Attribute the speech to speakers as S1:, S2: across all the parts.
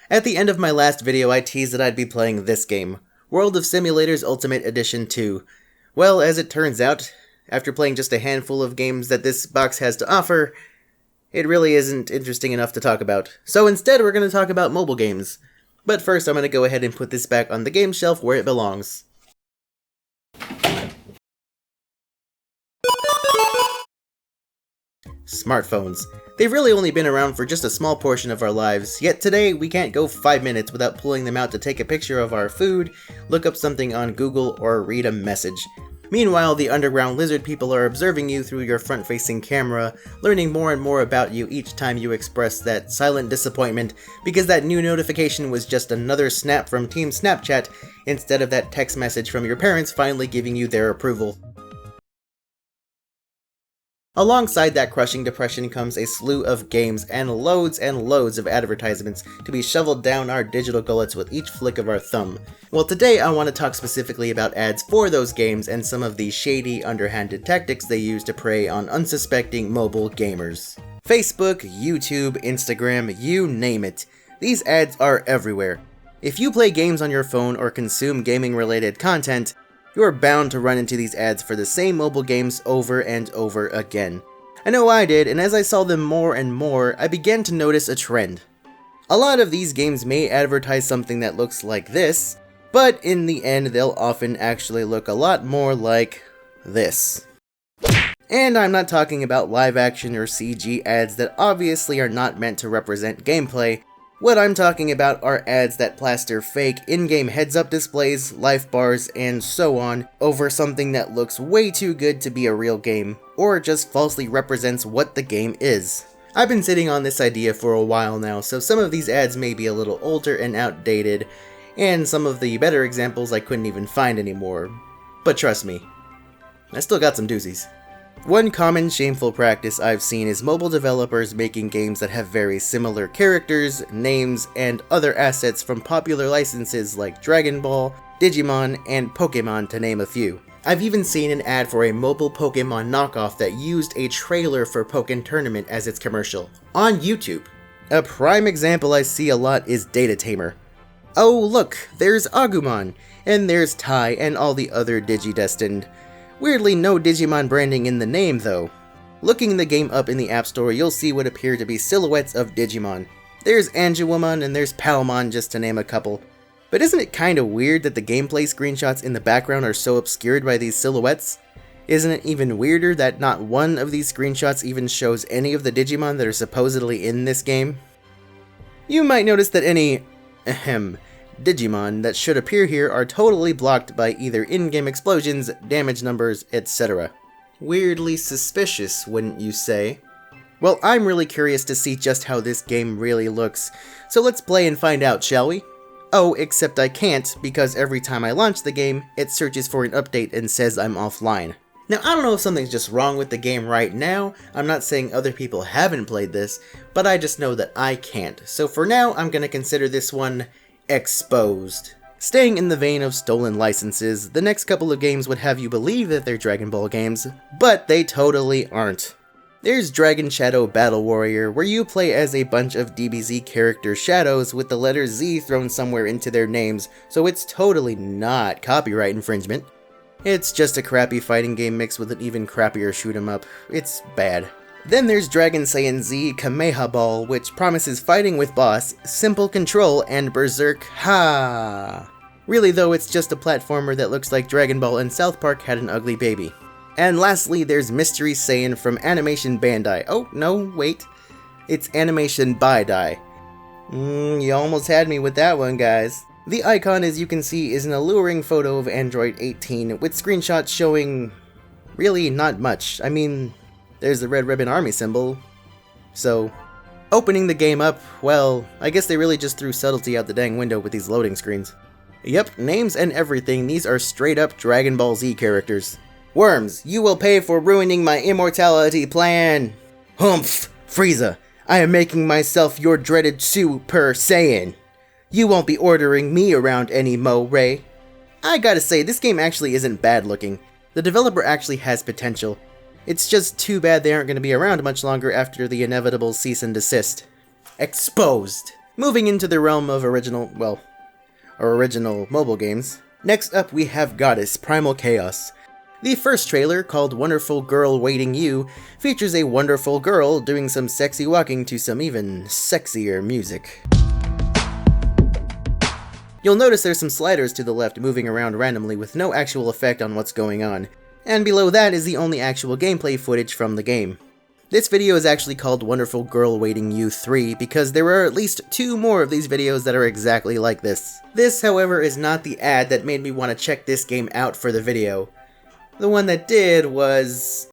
S1: At the end of my last video, I teased that I'd be playing this game, World of Simulators Ultimate Edition 2. Well, as it turns out, after playing just a handful of games that this box has to offer, it really isn't interesting enough to talk about. So instead, we're going to talk about mobile games. But first, I'm going to go ahead and put this back on the game shelf where it belongs. Smartphones. They've really only been around for just a small portion of our lives, yet today we can't go 5 minutes without pulling them out to take a picture of our food, look up something on Google, or read a message. Meanwhile, the underground lizard people are observing you through your front-facing camera, learning more and more about you each time you express that silent disappointment because that new notification was just another snap from Team Snapchat instead of that text message from your parents finally giving you their approval. Alongside that crushing depression comes a slew of games and loads of advertisements to be shoveled down our digital gullets with each flick of our thumb. Well, today I want to talk specifically about ads for those games and some of the shady, underhanded tactics they use to prey on unsuspecting mobile gamers. Facebook, YouTube, Instagram, you name it. These ads are everywhere. If you play games on your phone or consume gaming-related content, you are bound to run into these ads for the same mobile games over and over again. I know I did, and as I saw them more and more, I began to notice a trend. A lot of these games may advertise something that looks like this, but in the end they'll often actually look a lot more like this. And I'm not talking about live action or CG ads that obviously are not meant to represent gameplay. What I'm talking about are ads that plaster fake in-game heads-up displays, life bars, and so on over something that looks way too good to be a real game, or just falsely represents what the game is. I've been sitting on this idea for a while now, so some of these ads may be a little older and outdated, and some of the better examples I couldn't even find anymore. But trust me, I still got some doozies. One common shameful practice I've seen is mobile developers making games that have very similar characters, names, and other assets from popular licenses like Dragon Ball, Digimon, and Pokemon to name a few. I've even seen an ad for a mobile Pokemon knockoff that used a trailer for Pokken Tournament as its commercial, on YouTube. A prime example I see a lot is Data Tamer. Oh look, there's Agumon, and there's Tai and all the other Digidestined. Weirdly, no Digimon branding in the name, though. Looking the game up in the App Store, you'll see what appear to be silhouettes of Digimon. There's Angelwomon and there's Palmon, just to name a couple. But isn't it kinda weird that the gameplay screenshots in the background are so obscured by these silhouettes? Isn't it even weirder that not one of these screenshots even shows any of the Digimon that are supposedly in this game? You might notice that any Digimon that should appear here are totally blocked by either in-game explosions, damage numbers, etc. Weirdly suspicious, wouldn't you say? Well, I'm really curious to see just how this game really looks, so let's play and find out, shall we? Oh, except I can't, because every time I launch the game, it searches for an update and says I'm offline. Now, I don't know if something's just wrong with the game right now. I'm not saying other people haven't played this, but I just know that I can't. So for now, I'm gonna consider this one exposed. Staying in the vein of stolen licenses, the next couple of games would have you believe that they're Dragon Ball games, but they totally aren't. There's Dragon Shadow Battle Warrior, where you play as a bunch of DBZ character shadows with the letter Z thrown somewhere into their names, so it's totally not copyright infringement. It's just a crappy fighting game mixed with an even crappier shoot 'em up. It's bad. Then there's Dragon Saiyan Z Kameha Ball, which promises fighting with boss, simple control, and berserk ha. Really though, it's just a platformer that looks like Dragon Ball and South Park had an ugly baby. And lastly, there's Mystery Saiyan from Animation Bandai. Oh, no, wait. It's Animation Bandai. You almost had me with that one, guys. The icon, as you can see, is an alluring photo of Android 18, with screenshots showing really not much. I mean, there's the Red Ribbon Army symbol. So, opening the game up, well, I guess they really just threw subtlety out the dang window with these loading screens. Yep, names and everything, these are straight up Dragon Ball Z characters. Worms, you will pay for ruining my immortality plan! Humph! Frieza, I am making myself your dreaded Super Saiyan! You won't be ordering me around anymore, Ray. I gotta say, this game actually isn't bad looking. The developer actually has potential. It's just too bad they aren't going to be around much longer after the inevitable cease and desist. Exposed. Moving into the realm of original mobile games, next up we have Goddess Primal Chaos. The first trailer, called Wonderful Girl Waiting You, features a wonderful girl doing some sexy walking to some even sexier music. You'll notice there's some sliders to the left moving around randomly with no actual effect on what's going on, and below that is the only actual gameplay footage from the game. This video is actually called Wonderful Girl Waiting You 3 because there are at least 2 more of these videos that are exactly like this. This, however, is not the ad that made me want to check this game out for the video. The one that did was...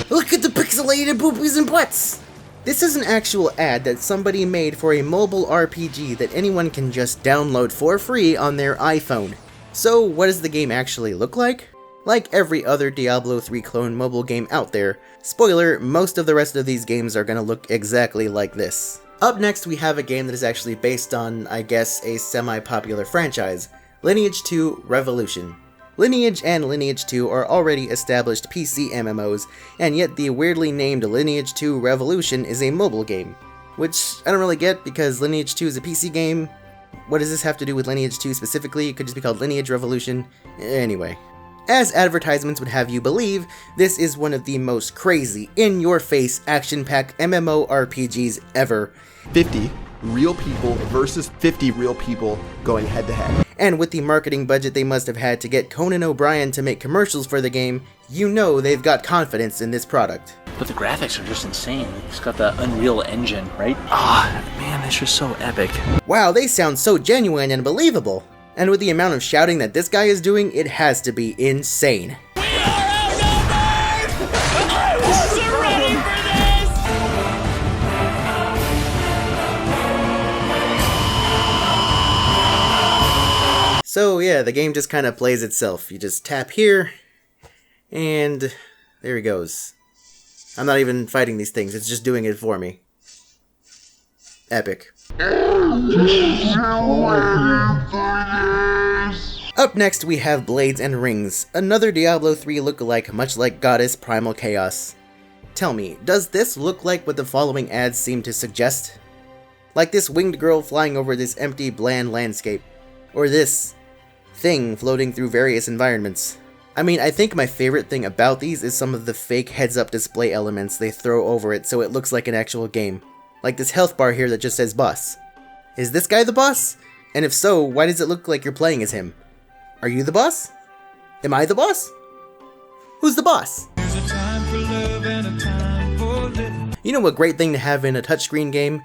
S1: Look at the pixelated boobies and butts! This is an actual ad that somebody made for a mobile RPG that anyone can just download for free on their iPhone. So what does the game actually look like? Like every other Diablo 3 clone mobile game out there, spoiler, most of the rest of these games are gonna look exactly like this. Up next we have a game that is actually based on, I guess, a semi-popular franchise, Lineage 2 Revolution. Lineage and Lineage 2 are already established PC MMOs, and yet the weirdly named Lineage 2 Revolution is a mobile game. Which I don't really get, because Lineage 2 is a PC game. What does this have to do with Lineage 2 specifically? It could just be called Lineage Revolution. Anyway. As advertisements would have you believe, this is one of the most crazy, in-your-face, action-packed MMORPGs ever.
S2: 50 real people versus 50 real people going head-to-head.
S1: And with the marketing budget they must have had to get Conan O'Brien to make commercials for the game, you know they've got confidence in this product.
S3: But the graphics are just insane. It's got the Unreal Engine, right? Man, it's just so epic.
S1: Wow, they sound so genuine and believable. And with the amount of shouting that this guy is doing, it has to be insane.
S4: We are outnumbered! I wasn't ready for this!
S1: So yeah, the game just kind of plays itself. You just tap here, and there he goes. I'm not even fighting these things, it's just doing it for me. Epic. Up next we have Blades and Rings, another Diablo 3 lookalike much like Goddess Primal Chaos. Tell me, does this look like what the following ads seem to suggest? Like this winged girl flying over this empty, bland landscape, or this thing floating through various environments. I mean, I think my favorite thing about these is some of the fake heads-up display elements they throw over it so it looks like an actual game. Like this health bar here that just says boss. Is this guy the boss? And if so, why does it look like you're playing as him? Are you the boss? Am I the boss? Who's the boss? You know what great thing to have in a touchscreen game?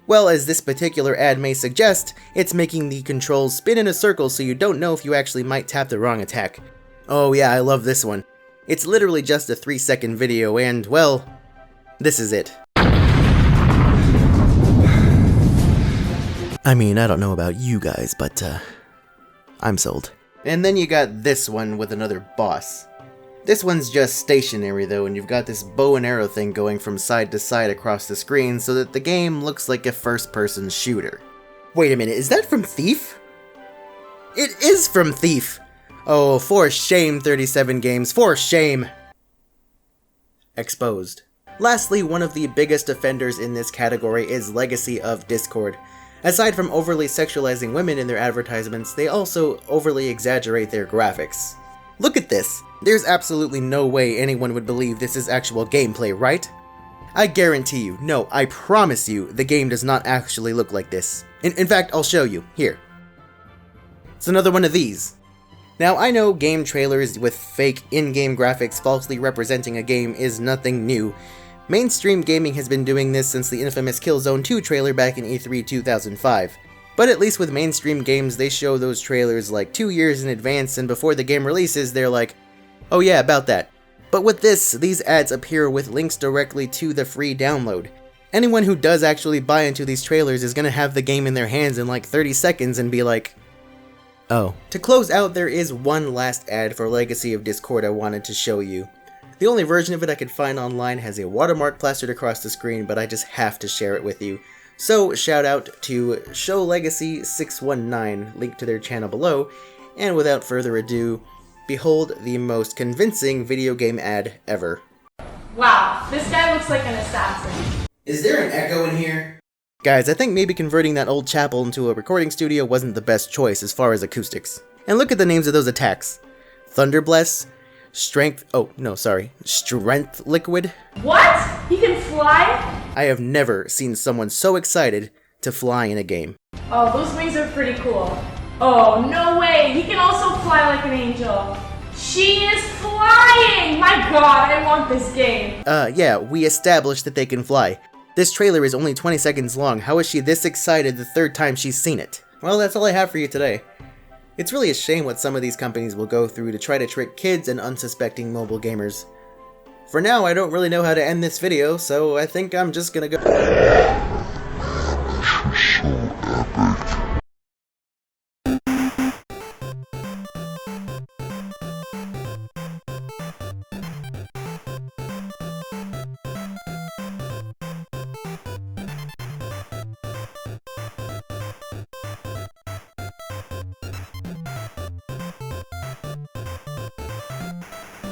S1: Well, as this particular ad may suggest, it's making the controls spin in a circle so you don't know if you actually might tap the wrong attack. Oh yeah, I love this one. It's literally just a 3-second video and, well, this is it. I mean, I don't know about you guys, but, I'm sold. And then you got this one with another boss. This one's just stationary though, and you've got this bow and arrow thing going from side to side across the screen so that the game looks like a first-person shooter. Wait a minute, is that from Thief? It is from Thief! Oh, for shame, 37 Games, for shame! Exposed. Lastly, one of the biggest offenders in this category is Legacy of Discord. Aside from overly sexualizing women in their advertisements, they also overly exaggerate their graphics. Look at this! There's absolutely no way anyone would believe this is actual gameplay, right? I guarantee you, no, I promise you, the game does not actually look like this. In fact, I'll show you. Here. It's another one of these. Now, I know game trailers with fake in-game graphics falsely representing a game is nothing new. Mainstream gaming has been doing this since the infamous Killzone 2 trailer back in E3 2005. But at least with mainstream games, they show those trailers like 2 years in advance, and before the game releases, they're like, oh yeah, about that. But with this, these ads appear with links directly to the free download. Anyone who does actually buy into these trailers is gonna have the game in their hands in like 30 seconds and be like, oh. To close out, there is one last ad for Legacy of Discord I wanted to show you. The only version of it I could find online has a watermark plastered across the screen, but I just have to share it with you. So shout out to ShowLegacy619, link to their channel below, and without further ado, behold the most convincing video game ad ever.
S5: Wow, this guy looks like an assassin.
S1: Is there an echo in here? Guys, I think maybe converting that old chapel into a recording studio wasn't the best choice as far as acoustics. And look at the names of those attacks. Thunderbless, Strength Liquid.
S5: What? He can fly?
S1: I have never seen someone so excited to fly in a game.
S5: Oh, those wings are pretty cool. Oh, no way! He can also fly like an angel. She is flying! My god, I want this game.
S1: Yeah, we established that they can fly. This trailer is only 20 seconds long. How is she this excited the third time she's seen it? Well, that's all I have for you today. It's really a shame what some of these companies will go through to try to trick kids and unsuspecting mobile gamers. For now, I don't really know how to end this video, so I think I'm just gonna go...